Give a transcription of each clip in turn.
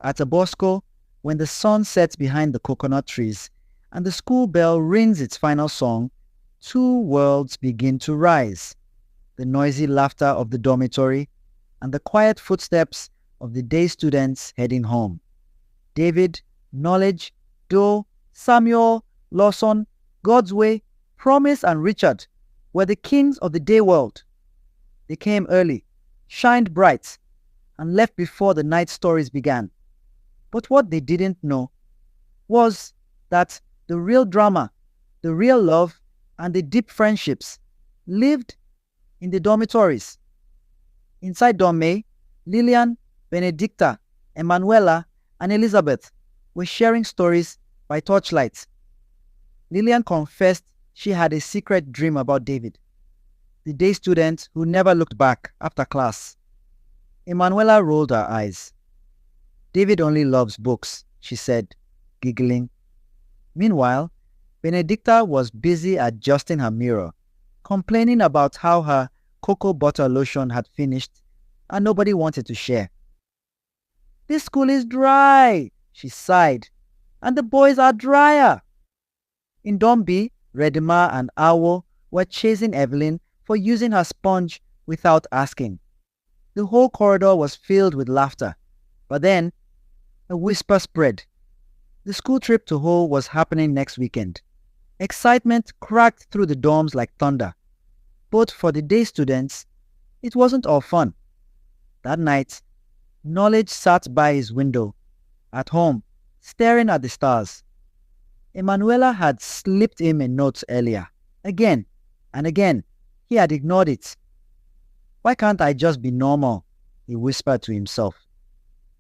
At Aborsco, when the sun sets behind the coconut trees and the school bell rings its final song, two worlds begin to rise. The noisy laughter of the dormitory and the quiet footsteps of the day students heading home. David, Knowledge, Doe, Samuel, Lawson, God's Way, Promise, and Richard were the kings of the day world. They came early, shined bright, and left before the night stories began. But what they didn't know was that the real drama, the real love, and the deep friendships lived in the dormitories. Inside Dorm A, Lillian, Benedicta, Emanuela, and Elizabeth were sharing stories by torchlight. Lillian confessed she had a secret dream about David, the day student who never looked back after class. Emanuela rolled her eyes. David only loves books, she said, giggling. Meanwhile, Benedicta was busy adjusting her mirror, complaining about how her cocoa butter lotion had finished and nobody wanted to share. "This school is dry," she sighed, "and the boys are drier." In Dorm B, Redima and Awo were chasing Evelyn for using her sponge without asking. The whole corridor was filled with laughter, but then a whisper spread. The school trip to Hull was happening next weekend. Excitement cracked through the dorms like thunder. But for the day students, it wasn't all fun. That night, Knowledge sat by his window, at home, staring at the stars. Emanuela had slipped him a note earlier. Again and again, he had ignored it. "Why can't I just be normal?" he whispered to himself.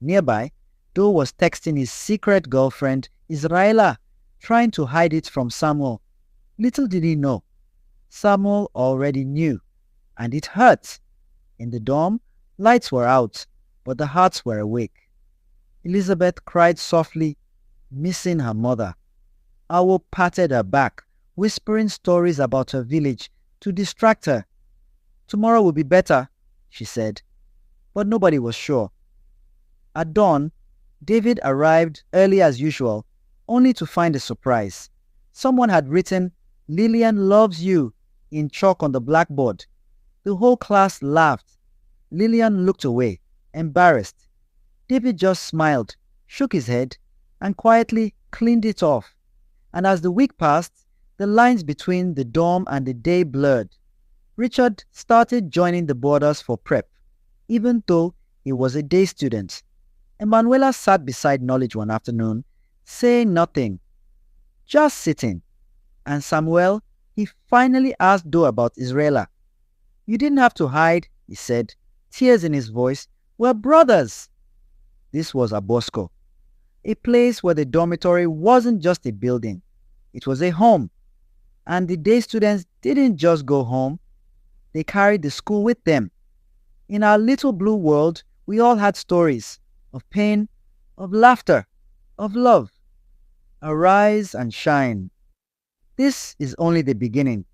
Nearby, Doe was texting his secret girlfriend, Israela, trying to hide it from Samuel. Little did he know, Samuel already knew, and it hurt. In the dorm, lights were out, but the hearts were awake. Elizabeth cried softly, missing her mother. Awo patted her back, whispering stories about her village to distract her. "Tomorrow will be better," she said, but nobody was sure. At dawn, David arrived early as usual, only to find a surprise. Someone had written, "Lillian loves you," in chalk on the blackboard. The whole class laughed. Lillian looked away, embarrassed. David just smiled, shook his head, and quietly cleaned it off. And as the week passed, the lines between the dorm and the day blurred. Richard started joining the boarders for prep, even though he was a day student. Emanuela sat beside Knowledge one afternoon, saying nothing, just sitting. And Samuel, he finally asked Doe about Israela. "You didn't have to hide," he said, tears in his voice. "We're brothers." This was Aborsco, a place where the dormitory wasn't just a building. It was a home. And the day students didn't just go home. They carried the school with them. In our little blue world, we all had stories of pain, of laughter, of love. Arise and shine. This is only the beginning.